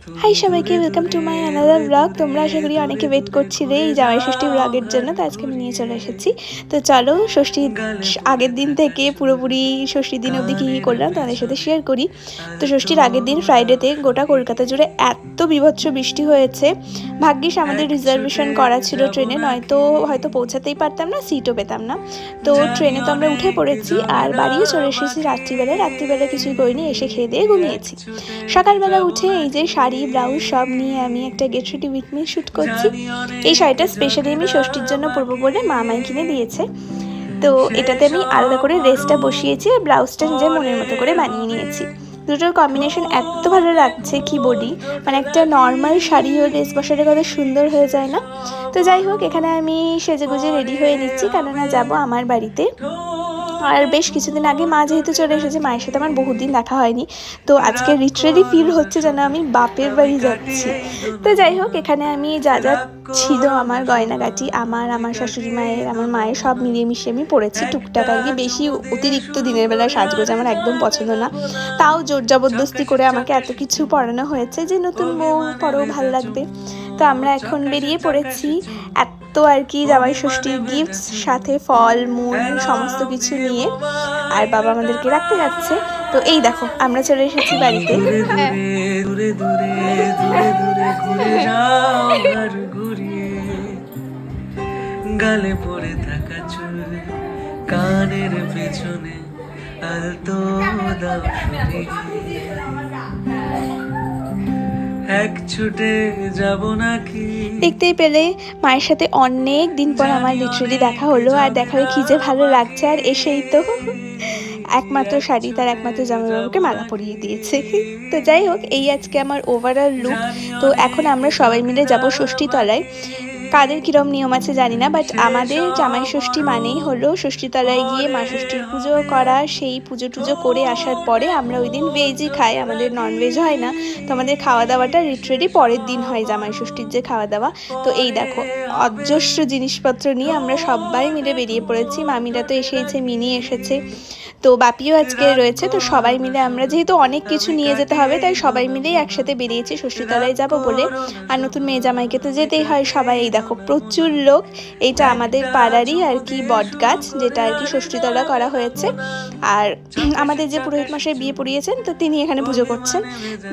High সবাইকে, welcome to my another blog. তোমরা আশা করি অনেকে ওয়েট করছিলে এই জামাই ষষ্ঠী ব্লগের জন্য, তো আজকে আমি নিয়ে চলে এসেছি। তো চলো ষষ্ঠীর আগের দিন থেকে পুরোপুরি ষষ্ঠীর দিন অবধি কী কী করলাম তোমাদের সাথে শেয়ার করি। তো ষষ্ঠীর আগের দিন ফ্রাইডেতে গোটা কলকাতা জুড়ে এত বীভৎস বৃষ্টি হয়েছে। ভাগ্যিস আমাদের রিজার্ভেশন করা ছিল ট্রেনে, নয়তো হয়তো পৌঁছাতেই পারতাম না, সিটও পেতাম না। তো ট্রেনে তো আমরা উঠে পড়েছি আর বাড়িও চলে এসেছি রাত্রিবেলা কিছুই করিনি, এসে খেয়ে দিয়ে ঘুমিয়েছি। সকালবেলা উঠে এই যে শাড়ি ব্লাউজ সব নিয়ে আমি একটা get ready with me shoot করছি। এই শাড়িটা স্পেশালি আমি ষষ্ঠীর জন্য পরবো বলে মা আমায় কিনে দিয়েছে। তো এটাতে আমি আলাদা করে লেসটা বসিয়েছি আর ব্লাউজটা নিজের মনের মতো করে বানিয়ে নিয়েছি। দুটোর কম্বিনেশন এত ভালো লাগছে কি বলি, মানে একটা নর্মাল শাড়ি ও লেস বসালে কত সুন্দর হয়ে যায় না। তো যাই হোক, এখানে আমি সেজেগুজে রেডি হয়ে নিচ্ছি, কেননা যাবো আমার বাড়িতে। আর বেশ কিছুদিন আগে মা যেহেতু চলে এসেছে, মায়ের সাথে আমার বহুদিন দেখা হয়নি। তো আজকে লিটারেলি ফিল হচ্ছে যেন আমি বাপের বাড়ি যাচ্ছি। তো যাই হোক, এখানে আমি যা যা ছিল আমার গয়নাগাটি, আমার শাশুড়ি মায়ের, আমার মায়ের সব মিলিয়ে মিশিয়ে আমি পরেছি টুকটাক আর কি। বেশি অতিরিক্ত দিনের বেলা সাজগোজ আমার একদম পছন্দ না, তাও জোর জবরদস্তি করে আমাকে এত কিছু পরানো হয়েছে যে নতুন বউ পরেও ভালো লাগবে। তো আমরা এখন বেরিয়ে পড়েছি এত আর কি জামাই ষষ্ঠীর গিফটস সাথে ফল মূল সমস্ত কিছু নিয়ে, আর বাবা আমাদেরকে রাখতে যাচ্ছে। তো এই দেখো আমরা চলে এসেছি বাড়িতে। গালে পড়ে থাকা চুল কানের পেছনে আলতো দাও সরিয়ে এক ছুটে যাব নাকি। দেখতেই পেলে মায়ের সাথে অনেক দিন পর আমার লিটারেলি দেখা হলো, আর দেখা হয়ে কি যে ভালো লাগছে। আর এসেই তো একমাত্র শাড়ি তার একমাত্র জামাইবাবুকে মালা পরিয়ে দিয়েছে। তো যাই হোক, এই আজকে আমার ওভারঅল লুক। তো এখন আমরা সবাই মিলে যাব ষষ্ঠী তলায়। কাদের কিরম নিয়ম আছে জানি না, বাট আমাদের জামাই ষষ্ঠী মানেই হলো ষষ্ঠীতলায় গিয়ে মা ষষ্ঠীর পুজো করা। সেই পুজো টুজো করে আসার পরে আমরা ওই দিন ভেজই খাই, আমাদের ননভেজ হয় না। তো আমাদের খাওয়া দাওয়াটা লিটারেলি পরের দিন হয় জামাই ষষ্ঠীর যে খাওয়া দাওয়া। তো এই দেখো অজস্র জিনিসপত্র নিয়ে আমরা সবাই মিলে বেরিয়ে পড়েছি। মামিরা তো এসেছে, মিনি এসেছে, তো বাপিও আজকে রয়েছে। তো সবাই মিলে আমরা, যেহেতু অনেক কিছু নিয়ে যেতে হবে, তাই সবাই মিলেই একসাথে বেরিয়েছি ষষ্ঠীতলায় যাব বলে। আর নতুন মেয়ে জামাইকে তো যেতেই হয় সবাই। এই দেখো প্রচুর লোক। এইটা আমাদের পাড়ারই আর কি বট গাছ, যেটা আর কি ষষ্ঠীতলা করা হয়েছে। আর আমাদের যে পুরোহিত মশাই বিয়ে পড়িয়েছেন, তো তিনি এখানে পুজো করছেন।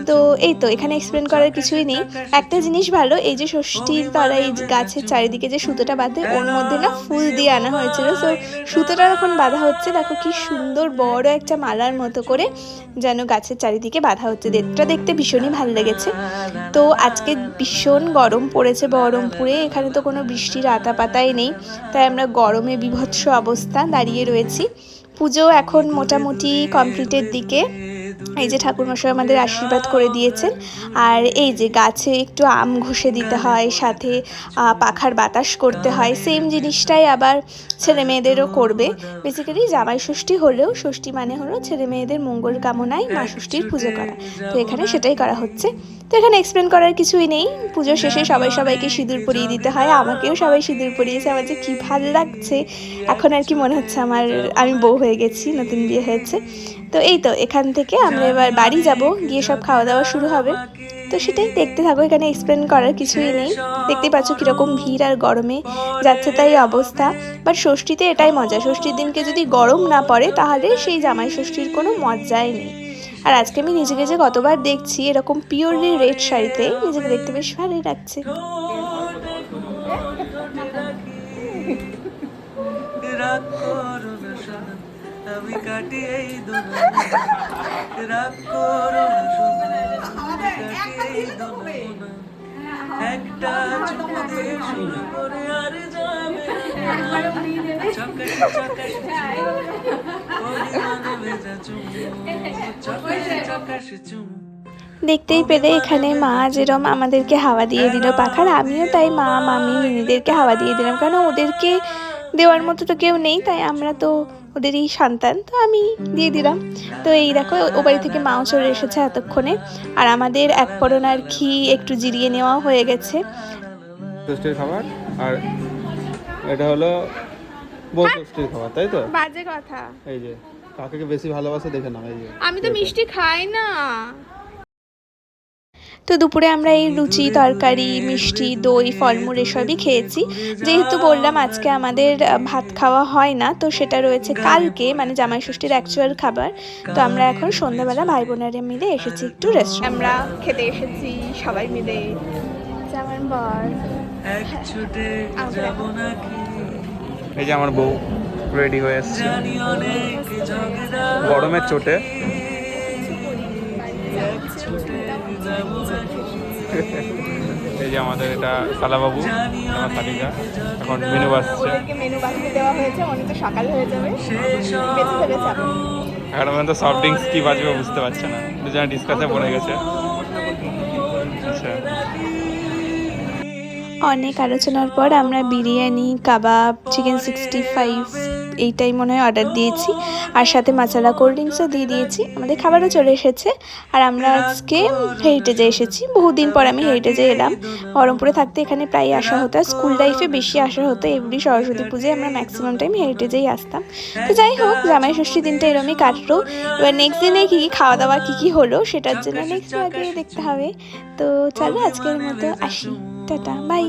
তো এই তো এখানে এক্সপ্লেন করার কিছুই নেই। একটা জিনিস ভালো, এই যে ষষ্ঠীর তলায় এই গাছের চারিদিকে যে সুতোটা বাঁধে, ওর মধ্যে না ফুল দিয়ে আনা হয়েছিল। তো সুতোটা এখন বাঁধা হচ্ছে, দেখো কি সুন্দর বড় একটা মালার মতো করে যেন গাছের চারিদিকে বাঁধা হচ্ছে। এটা দেখতে ভীষণই ভালো লেগেছে। তো আজকে ভীষণ গরম পড়েছে বহরমপুরে, এখানে তো কোনো বৃষ্টির আতাপাতাই নেই, তাই আমরা গরমে বিভৎস অবস্থা দাঁড়িয়ে রয়েছি। পুজো এখন মোটামুটি কমপ্লিটের দিকে। এই যে ঠাকুরমশাই আমাদের আশীর্বাদ করে দিয়েছেন। আর এই যে গাছে একটু আম ঘষে দিতে হয়, সাথে পাখার বাতাস করতে হয়। সেম জিনিসটাই আবার ছেলে মেয়েদেরও করবে। বেসিক্যালি জামাই ষষ্ঠী হলেও ষষ্ঠী মানে হলো ছেলে মেয়েদের মঙ্গল কামনায় মা ষষ্ঠীর পুজো করা। তো এখানে সেটাই করা হচ্ছে। তো এখানে এক্সপ্লেন করার কিছুই নেই। পুজো শেষে সবাইকে সিঁদুর পরিয়ে দিতে হয়, আমাকেও সবাই সিঁদুর পরিয়েছে। আমার যে কী ভালো লাগছে, এখন আর কি মনে হচ্ছে আমি বউ হয়ে গেছি, নতুন বিয়ে হয়েছে। তো এই তো এখান থেকে আমরা এবার বাড়ি যাব, গিয়ে সব খাওয়া দাওয়া শুরু হবে। তো সেটাই দেখতে থাকো, এখানে এক্সপ্লেন করার কিছুই নেই। দেখতেই পাচ্ছ কীরকম ভিড়, আর গরমে যাচ্ছে তাই অবস্থা। বাট ষষ্ঠীতে এটাই মজা, ষষ্ঠীর দিনকে যদি গরম না পড়ে তাহলে সেই জামাই ষষ্ঠীর কোনো মজাই নেই। আর আজকে আমি নিজেকে যে কতবার দেখছি এরকম পিওরলি রেড শাড়িতে, নিজেকে দেখতে বেশ ভালোই লাগছে। আমি কাটি এই রাগ করো না সোনা, কাটি এই একটা চুমু দিয়ে শুরু করে আর যাবে চকাশি চকাশি পরিমাণে ভেজা চুমু, চকাশি চকাশি চুমু। দেখতেই পেলে এখানে মা যেরম আমাদেরকে হাওয়া দিয়ে দিল পাখার, আমিও তাই মা মামি মিনিদেরকে হাওয়া দিয়ে দিলাম, কারণ ওদেরকে দেওয়ার মতো তো কেউ নেই, তাই আমরা তো ওদেরই সন্তান, তো আমি দিয়ে দিলাম। তো এই দেখো ও বাড়ি থেকে মাও চলে এসেছে এতক্ষণে, আর আমাদের এক পরন আর কি একটু জিরিয়ে নেওয়া হয়ে গেছে। ষষ্ঠীর খাবার, আর এটা হলো বউ ষষ্ঠীর খাবার, তাই তো? বাজে কথা। এই যে কাকে বেশি ভালোবাসে দেখে নাও, এই যে আমি তো মিষ্টি খাই না। তো দুপুরে আমরা এই লুচি তরকারি মিষ্টি দই ফলমূল এসবই খেয়েছি। যেহেতু বললাম আজকে আমাদের ভাত খাওয়া হয় না, তো সেটা রয়েছে কালকে, মানে জামাই ষষ্ঠীর অ্যাকচুয়াল খাবার। তো আমরা এখন সন্ধ্যাবেলা ভাই বোনেরা মিলে এসেছি একটু রেস্টুরেন্ট। আমরা খেতে এসেছি সবাই মিলে। যেমন বর এই যে আমার বউ রেডি হয়ে এসছে গরমের চোটে। এই যে আমাদের এটা শালাবাবু, আমার শালিকা, এখন মেনু বাসছে। মেনু বানিয়ে দেওয়া হয়েছে, অনেক তো সকাল হয়ে যাবে, বেঁচে যাবে চাপে। এখন পর্যন্ত সফট ড্রিঙ্কস কি বাজবে বুঝতে পারছে না, দুজনে ডিসকাসে পড়ে গেছে। আচ্ছা, অনেক আলোচনার পর আমরা বিরিয়ানি কাবাব চিকেন 65 এইটাই মনে হয় অর্ডার দিয়েছি, আর সাথে মাসালা কোল্ড ড্রিঙ্কসও দিয়ে দিয়েছি। আমাদের খাবারও চলে এসেছে। আর আমরা আজকে হেরিটেজে এসেছি, বহুদিন পর আমি হেরিটেজে এলাম। বহরমপুরে থাকতে এখানে প্রায় আসা হতো, আর স্কুল লাইফে বেশি আসা হতো। এভরি সরস্বতী পুজোয় আমরা ম্যাক্সিমাম টাইম হেরিটেজেই আসতাম। তো যাই হোক, জামাই ষষ্ঠী দিনটা এরমই কাটলো। এবার নেক্সট দিনে কী কী খাওয়া দাওয়া কী হলো সেটার জন্য নেক্সট আগে দেখতে হবে। তো চলো আজকের মতো আসি, টাটা বাই।